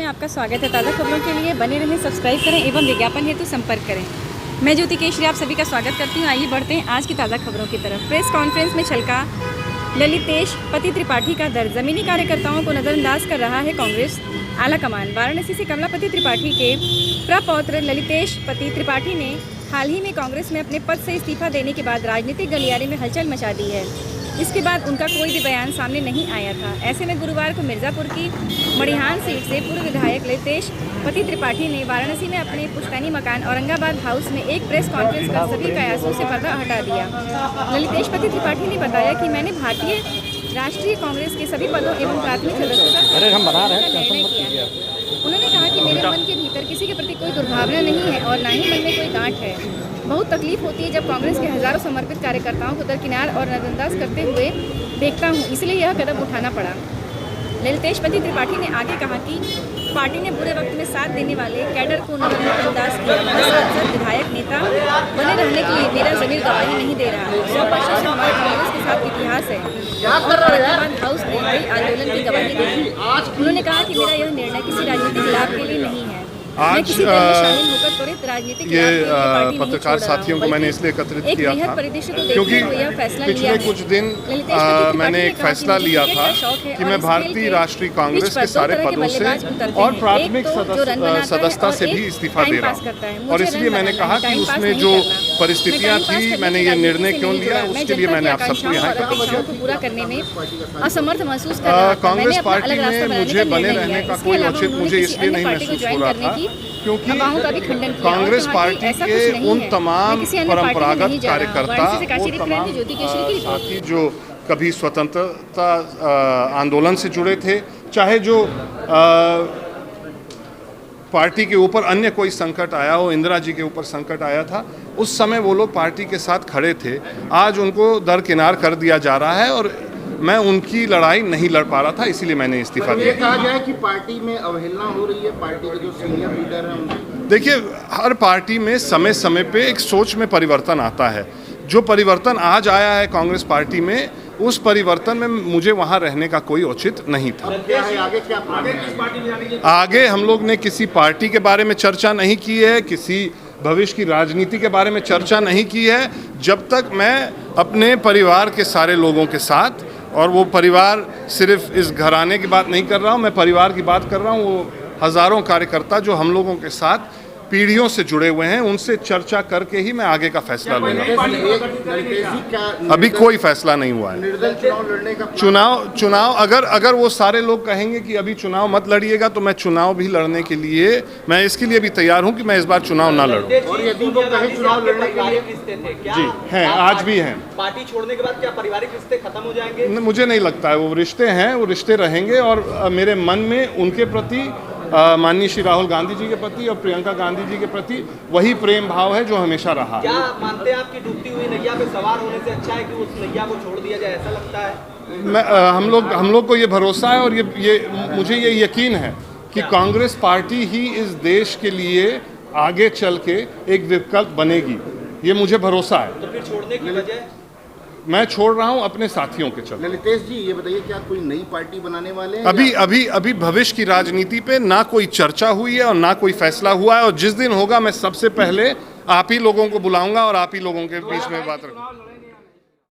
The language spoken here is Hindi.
आपका स्वागत है। ताज़ा खबरों के लिए बने रहें, सब्सक्राइब करें एवं विज्ञापन हेतु संपर्क करें। मैं ज्योति केशरी आप सभी का स्वागत करती हूँ। आइए बढ़ते हैं आज की ताज़ा खबरों की तरफ। प्रेस कॉन्फ्रेंस में छलका ललितेश पति त्रिपाठी का दर्द, जमीनी कार्यकर्ताओं को नज़रअंदाज कर रहा है कांग्रेस आलाकमान। वाराणसी से कमलापति त्रिपाठी के प्रपौत्र ललितेश पति त्रिपाठी ने हाल ही में कांग्रेस में अपने पद से इस्तीफा देने के बाद राजनीतिक गलियारे में हलचल मचा दी है। इसके बाद उनका कोई भी बयान सामने नहीं आया था। ऐसे में गुरुवार को मिर्ज़ापुर की मड़िहान सीट से पूर्व विधायक ललितेश पति त्रिपाठी ने वाराणसी में अपने पुश्तैनी मकान औरंगाबाद हाउस में एक प्रेस कॉन्फ्रेंस कर सभी कयासों से पर्दा हटा दिया। ललितेश पति त्रिपाठी ने बताया कि मैंने भारतीय राष्ट्रीय कांग्रेस के सभी पदों एवं प्राथमिक सदस्यता निर्णय किया है। उन्होंने कहा कि मेरे मन के भीतर किसी के प्रति कोई दुर्भावना नहीं है और ना ही मन में कोई गांठ है। बहुत तकलीफ होती है जब कांग्रेस के हजारों समर्पित कार्यकर्ताओं को दरकिनार और नजरअंदाज करते हुए देखता हूं, इसलिए यह कदम उठाना पड़ा। ललितेश पति त्रिपाठी ने आगे कहा कि पार्टी ने बुरे वक्त में साथ देने वाले कैडर को नजरअंदाज किया। सांसद विधायक नेता बने रहने के लिए मेरा जमीर गवाही नहीं दे रहा। 100 वर्षों से हमारे कांग्रेस के साथ इतिहास है और औरंगाबाद हाउस ने कई आंदोलन की गवाही दी। उन्होंने कहा कि मेरा यह निर्णय किसी राजनीतिक लाभ के लिए नहीं है। आज ये पत्रकार साथियों को मैंने इसलिए एकत्रित किया था क्योंकि पिछले कुछ दिन मैंने एक फैसला लिया था कि मैं भारतीय राष्ट्रीय कांग्रेस के सारे पदों से और प्राथमिक सदस्यता से भी इस्तीफा दे रहा हूँ। और इसलिए मैंने कहा कि उसमें जो परिस्थितियाँ थी, मैंने ये निर्णय क्यों लिया, उसके लिए मैंने आप सबको यहाँ कांग्रेस पार्टी में मुझे बने रहने का कोई औचित्य मुझे इसलिए नहीं महसूस हो रहा था क्योंकि कांग्रेस पार्टी के उन तमाम परंपरागत कार्यकर्ता, वो तमाम साथी जो कभी स्वतंत्रता आंदोलन से जुड़े थे, चाहे जो पार्टी के ऊपर अन्य कोई संकट आया हो, इंदिरा जी के ऊपर संकट आया था, उस समय वो लोग पार्टी के साथ खड़े थे। आज उनको दरकिनार कर दिया जा रहा है और मैं उनकी लड़ाई नहीं लड़ पा रहा था, इसीलिए मैंने इस्तीफा दिया। कहा जाए कि पार्टी में अवहेलना हो रही है, पार्टी के जो सीनियर लीडर हैं। देखिए, हर पार्टी में समय समय पे एक सोच में परिवर्तन आता है। जो परिवर्तन आज आया है कांग्रेस पार्टी में, उस परिवर्तन में मुझे वहाँ रहने का कोई औचित्य नहीं था। आगे हम लोग ने किसी पार्टी के बारे में चर्चा नहीं की है, किसी भविष्य की राजनीति के बारे में चर्चा नहीं की है, जब तक मैं अपने परिवार के सारे लोगों के साथ, और वो परिवार सिर्फ इस घराने की बात नहीं कर रहा हूँ, मैं परिवार की बात कर रहा हूँ, वो हज़ारों कार्यकर्ता जो हम लोगों के साथ पीढ़ियों से जुड़े हुए हैं, उनसे चर्चा करके ही मैं आगे का फैसला लूँगा। अभी कोई फैसला नहीं हुआ है। चुनाव अगर वो सारे लोग कहेंगे कि अभी चुनाव मत लड़िएगा, तो मैं चुनाव भी लड़ने के लिए, मैं इसके लिए भी तैयार हूं कि मैं इस बार चुनाव ना लड़ूं। और यदि वो कहें चुनाव लड़ने के लिए जी हैं, आज भी हैं। पार्टी छोड़ने के बाद क्या पारिवारिक रिश्ते खत्म हो जाएंगे? मुझे नहीं लगता है। वो रिश्ते हैं, वो रिश्ते रहेंगे और मेरे मन में उनके प्रति, माननीय श्री राहुल गांधी जी के प्रति और प्रियंका गांधी जी के प्रति वही प्रेम भाव है जो हमेशा रहा। क्या मानते हैं आप कि डूबती हुई नैया पे सवार होने से अच्छा है कि उस नैया को छोड़ दिया जाए, ऐसा लगता है? हम लोग को ये भरोसा है और मुझे ये यकीन है कि कांग्रेस पार्टी ही इस देश के लिए आगे चल के एक विकल्प बनेगी। ये मुझे भरोसा है। तो फिर छोड़ने की वजह? मैं छोड़ रहा हूं अपने साथियों के चलते। ललितेश जी, ये बताइए, क्या कोई नई पार्टी बनाने वाले हैं? अभी भविष्य की राजनीति पे ना कोई चर्चा हुई है और ना कोई फैसला हुआ है, और जिस दिन होगा मैं सबसे पहले आप ही लोगों को बुलाऊंगा और आप ही लोगों के बीच में बात रखूंगा।